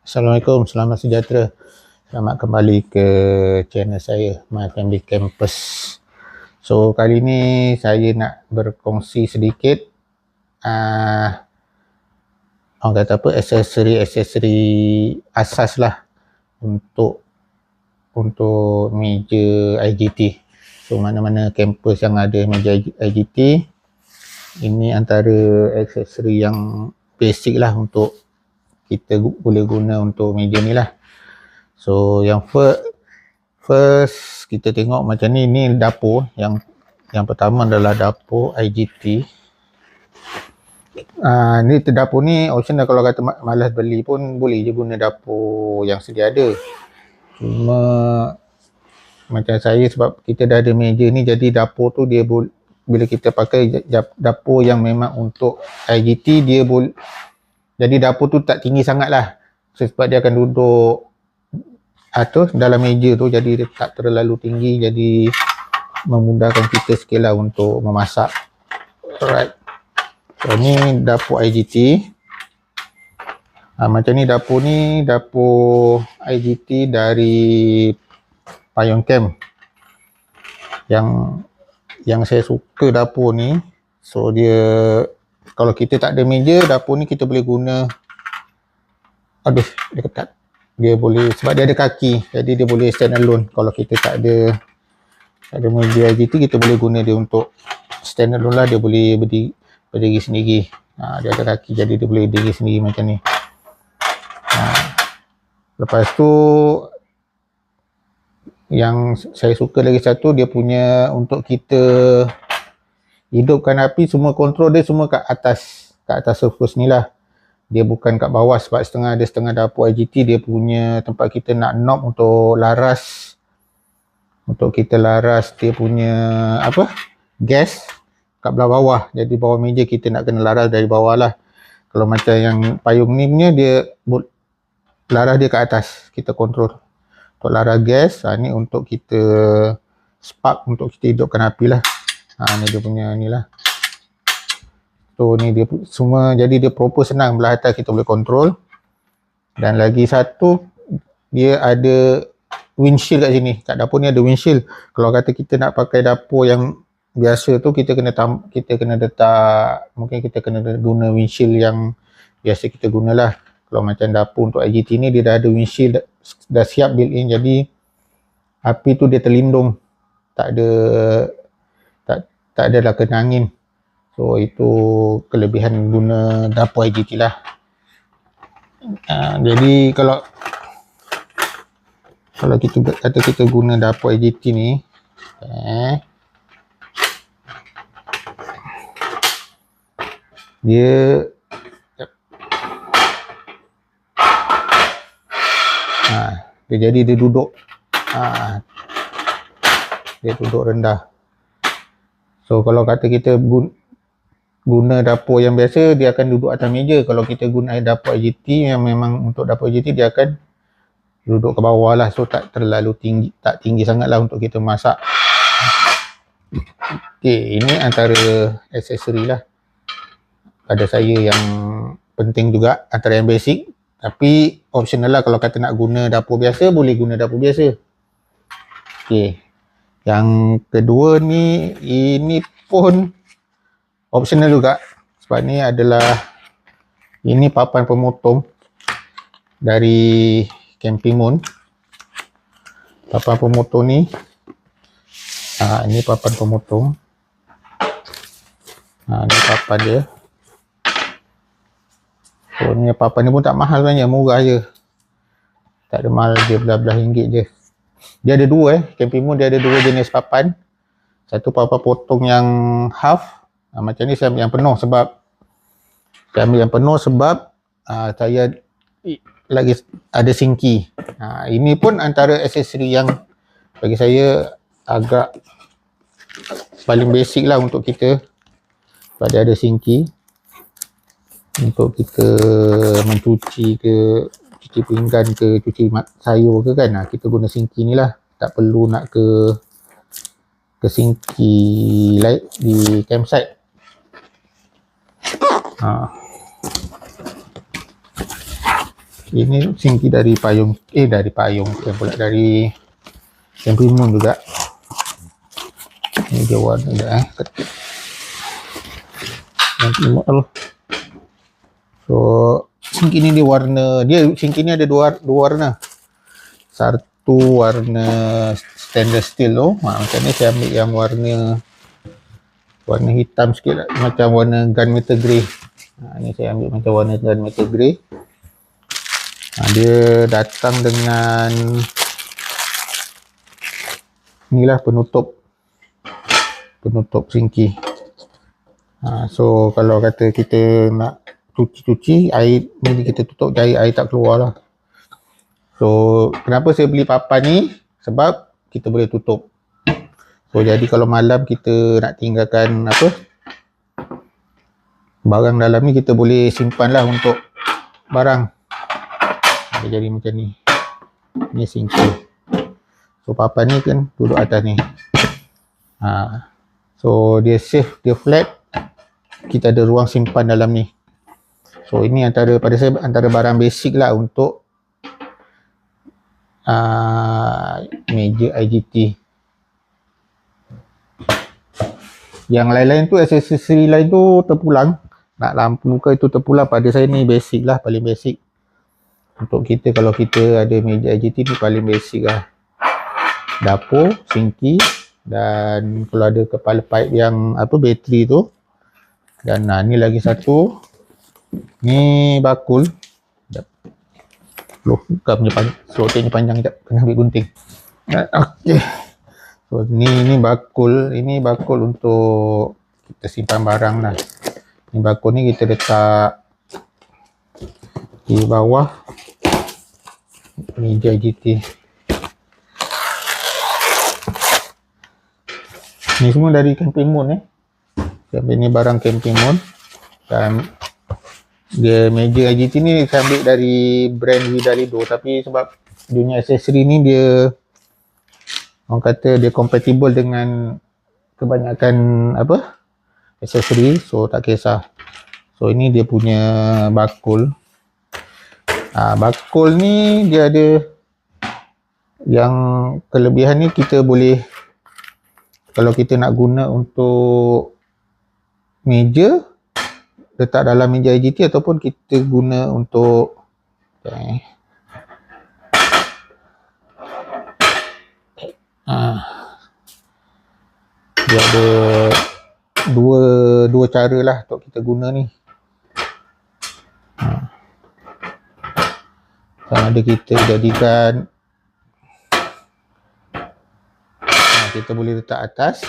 Assalamualaikum, selamat sejahtera. Selamat kembali ke channel saya, My Family Campus. So, kali ni saya nak berkongsi sedikit orang kata apa, aksesori asas lah untuk meja IGT. So, mana-mana kampus yang ada meja IGT, ini antara aksesori yang basic lah untuk kita boleh guna untuk meja ni lah. So yang first kita tengok macam ni dapur. Yang pertama adalah dapur IGT. Ni dapur ni optional, kalau kata malas beli pun boleh je guna dapur yang sedia ada. Cuma macam saya, sebab kita dah ada meja ni, jadi dapur tu dia bila kita pakai dapur yang memang untuk IGT, dia boleh, jadi dapur tu tak tinggi sangat lah. Sebab dia akan duduk dalam meja tu, jadi dia tak terlalu tinggi, jadi memudahkan kita sikit lah untuk memasak. Alright. So ni dapur IGT. Macam ni dapur IGT dari Payung Camp. Yang saya suka dapur ni, so dia, kalau kita tak ada meja, dapur ni kita boleh guna. Dia ketat. Dia boleh, sebab dia ada kaki, jadi dia boleh stand alone. Kalau kita tak ada meja IGT, kita boleh guna dia untuk stand alone lah. Dia boleh berdiri sendiri. Dia ada kaki, jadi dia boleh berdiri sendiri macam ni. Lepas tu, yang saya suka lagi satu, dia punya untuk kita hidupkan api, semua kontrol dia semua kat atas surface ni lah. Dia bukan kat bawah, sebab setengah dapur IGT dia punya tempat kita nak knob untuk laras. Untuk kita laras dia punya gas kat belah bawah. Jadi bawah meja kita nak kena laras dari bawah lah. Kalau macam yang payung ni punya, dia laras dia kat atas. Kita kontrol untuk laras gas. Ni untuk kita spark, untuk kita hidupkan api lah. Ni dia punya ni lah. So ni dia semua, jadi dia proper, senang. Belah atas kita boleh kontrol. Dan lagi satu, dia ada windshield kat sini. Kat dapur ni ada windshield. Kalau kata kita nak pakai dapur yang biasa tu, kita kena letak, mungkin kita kena guna windshield yang biasa kita gunalah. Kalau macam dapur untuk IGT ni, dia dah ada windshield, dah siap built in. Jadi api tu dia terlindung. Tak adalah kena angin. So itu kelebihan guna dapur IGT lah. Jadi kalau kita guna dapur IGT ni, dia jadi dia duduk rendah. So kalau kata kita guna dapur yang biasa, dia akan duduk atas meja. Kalau kita guna dapur IGT yang memang untuk dapur IGT, dia akan duduk ke bawah lah. So tak terlalu tinggi, tak tinggi sangat lah untuk kita masak. Okay, ini antara aksesori lah pada saya yang penting juga, antara yang basic. Tapi optional lah, kalau kata nak guna dapur biasa, boleh guna dapur biasa. Okay, yang kedua ni, ini pun optional juga. Sebab ni ini papan pemotong dari Camping Moon. Papan pemotong ni, ini papan pemotong. Ni papan dia. So ni papan ni pun tak mahal sebenarnya, murah je. Tak ada mahal, dia belah-belah ringgit je. Dia ada dua Camping Moon dia ada dua jenis papan. Satu papan potong yang half. Macam ni saya ambil yang penuh, sebab saya lagi ada sinki. Ini pun antara aksesori yang bagi saya agak paling basic lah untuk kita. Sebab dia ada sinki untuk kita mencuci ke, cuci pinggan ke, cuci sayur ke kan. Kita guna sinki ni lah. Tak perlu nak ke sinki lain di campsite. Ini singki dari payung, dari payung pula, dari Campimun juga. Ini dia warna dah Campimun. So singki ni singki ni ada dua warna. Satu warna stainless steel tu, macam ni saya ambil yang warna hitam sikit lah, macam warna gunmetal grey. Ni saya ambil macam warna gunmetal grey. Dia datang dengan inilah penutup singki. So kalau kata kita nak cuci air ni, kita tutup air tak keluar lah. So kenapa saya beli papan ni, sebab kita boleh tutup. So jadi kalau malam kita nak tinggalkan barang dalam ni, kita boleh simpan lah untuk barang. Dia jadi macam ni. Ni singki. So papan ni kan duduk atas ni. So dia safe, dia flat. Kita ada ruang simpan dalam ni. So ini antara barang basic lah untuk meja IGT. Yang lain-lain tu, aksesori lain tu terpulang. Nak lampu ke itu terpulang. Pada saya ni basic lah, paling basic. Untuk kita, kalau kita ada meja IGT ni paling basic lah. Dapur, singki, dan kalau ada kepala pipe yang bateri tu. Dan ni lagi satu. Ni bakul. Bukan punya slotnya panjang sekejap, kena ambil gunting. Okey. So ni bakul. Ini bakul untuk kita simpan barang lah. Ni bakul ni kita letak di bawah meja IGT. Ni semua dari Campimun ni barang Campimun. Dan dia meja IGT ni saya ambil dari brand Vidalido, tapi sebab dunia aksesori ni dia, orang kata dia compatible dengan kebanyakan aksesori, so tak kisah. So ini dia punya bakul. Bakul ni dia ada yang kelebihan ni, kita boleh, kalau kita nak guna untuk meja, letak dalam meja IGT, ataupun kita guna untuk dia ada dua cara lah untuk kita guna ni. Sama ada kita jadikan, kita boleh letak atas.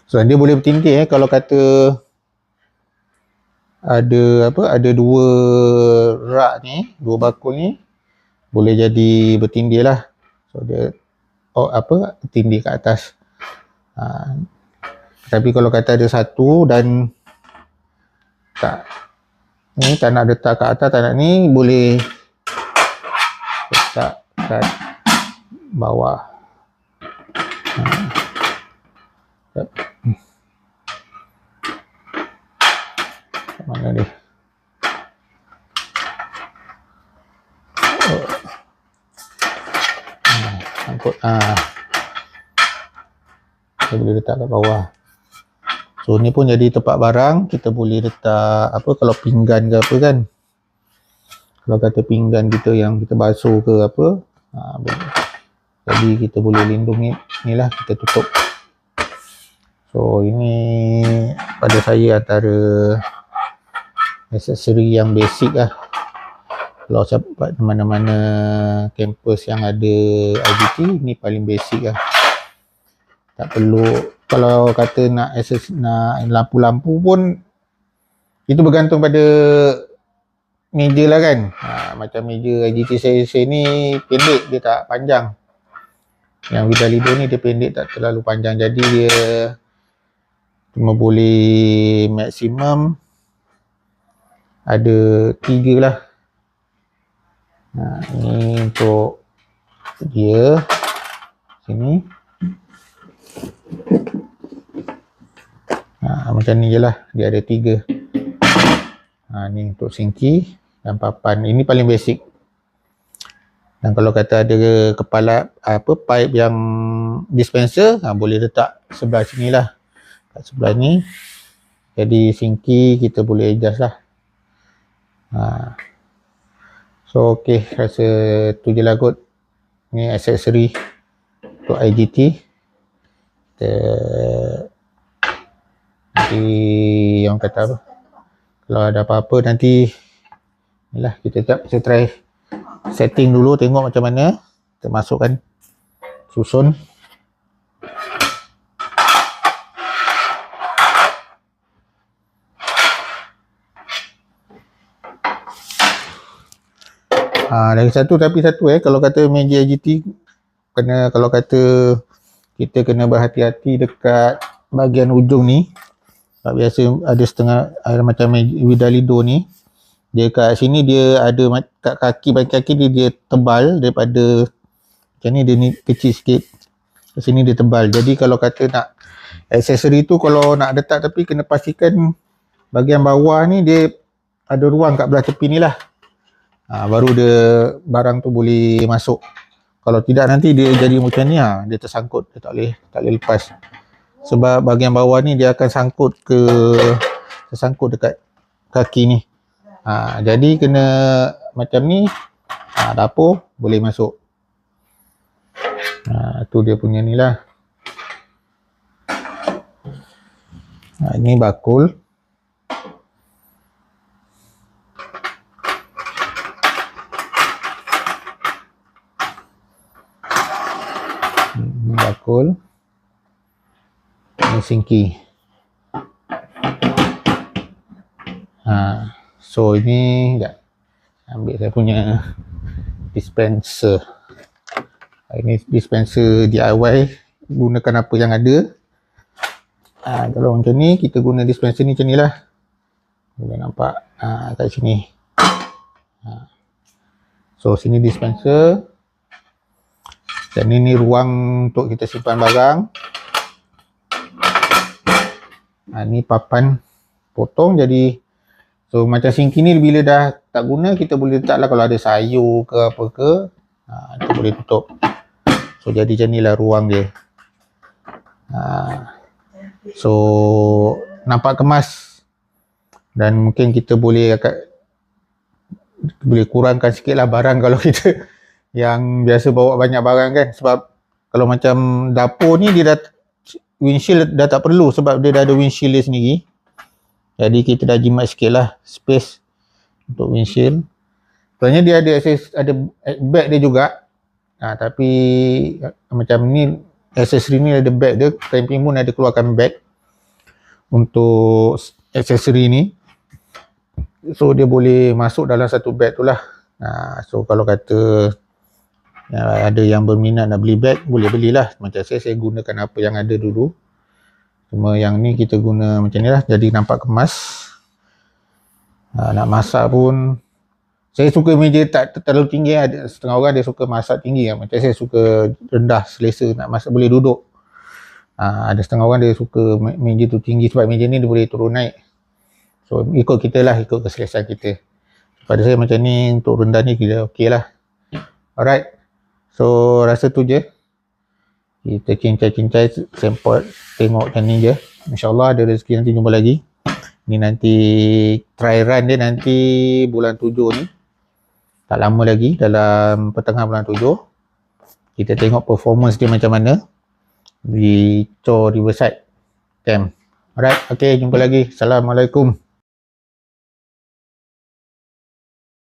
So dia boleh bertindih kalau kata ada dua rak ni, dua bakul ni, boleh jadi bertindih lah. So dia tindih ke atas. Tapi kalau kata ada satu dan tak nak letak ke atas, tak nak ni, boleh letak kat bawah. Mana dia? Angkut. Kita boleh letak kat bawah. So ni pun jadi tempat barang. Kita boleh letak kalau pinggan ke apa kan. Kalau kata pinggan kita yang kita basuh ke apa, jadi kita boleh lindungi ni lah, kita tutup. So ini pada saya antara aksesori yang basic lah. Kalau sampai mana-mana kampus yang ada IGT, ni paling basic lah. Tak perlu, kalau kata nak lampu-lampu pun, itu bergantung pada meja lah kan. Macam meja IGT saya ni pendek, dia tak panjang. Yang Vidalido ni dia pendek, tak terlalu panjang. Jadi dia cuma boleh maksimum ada 3 lah. Ni untuk dia sini. Macam ni je lah, dia ada 3. Ni untuk singki. dan papan. Ini paling basic. Dan kalau kata ada kepala pipe yang dispenser, boleh letak sebelah sini lah, kat sebelah ni. Jadi sinki kita boleh adjust lah. So okey, rasa tu je lah kot. Ni aksesori untuk IGT. Nanti yang kata apa, kalau ada apa-apa nanti inilah, kita try setting dulu, tengok macam mana. Kita masukkan, susun. Lagi satu, kalau kata meja IGT, kalau kata kita kena berhati-hati dekat bahagian ujung ni. Sebab biasa ada setengah, ada macam Widalido ni, dia kat sini dia ada kat bahagian kaki dia tebal daripada macam ni, dia ni kecil sikit, kat sini dia tebal. Jadi kalau kata nak aksesori tu, kalau nak letak tapi kena pastikan bahagian bawah ni dia ada ruang kat belah tepi ni lah. Baru dia barang tu boleh masuk. Kalau tidak nanti dia jadi macam ni, dia tersangkut, dia tak boleh lepas. Sebab bahagian bawah ni dia akan tersangkut dekat kaki ni. Jadi kena macam ni, dapur boleh masuk. Tu dia punya ni lah. Ini bakul. Ini bakul. Ini sinki. So ini ambil saya punya dispenser. Ini dispenser DIY, gunakan apa yang ada. Kalau macam ni, kita guna dispenser ni macam ni lah. Boleh nampak kat sini. So sini dispenser, dan ini ruang untuk kita simpan barang. Ni papan potong. Jadi so macam sinki ni bila dah tak guna, kita boleh letak lah, kalau ada sayur ke apa ke, kita boleh tutup. So jadi macam ni lah ruang dia. So nampak kemas, dan mungkin kita boleh kurangkan sikit lah barang kalau kita yang biasa bawa banyak barang kan. Sebab kalau macam dapur ni, dia dah windshield dah tak perlu, sebab dia dah ada windshield dia sendiri. Jadi kita dah jimat sikit lah space untuk windshield. Sebenarnya dia ada bag dia juga. Tapi macam ni, aksesori ni ada bag dia. Camping pun ada keluarkan bag untuk aksesori ni. So dia boleh masuk dalam satu bag tu lah. So kalau kata ada yang berminat nak beli bag, boleh belilah. Macam saya gunakan apa yang ada dulu. Cuma yang ni kita guna macam ni lah, jadi nampak kemas. Nak masak pun, saya suka meja tak terlalu tinggi. Ada setengah orang dia suka masak tinggi. Macam saya suka rendah, selesa, nak masak boleh duduk. Ada setengah orang dia suka meja tu tinggi, sebab meja ni dia boleh turun naik. So ikut kita lah, ikut keselesaan kita. Pada saya macam ni, untuk rendah ni kita okey lah. Alright, so rasa tu je. Kita cincai-cincai, sampel, tengok macam ni je. InsyaAllah ada rezeki nanti jumpa lagi. Ni nanti try run dia nanti bulan 7 ni. Tak lama lagi, dalam pertengahan bulan 7. Kita tengok performance dia macam mana di Chor Riverside Camp. Alright, okay, jumpa lagi. Assalamualaikum.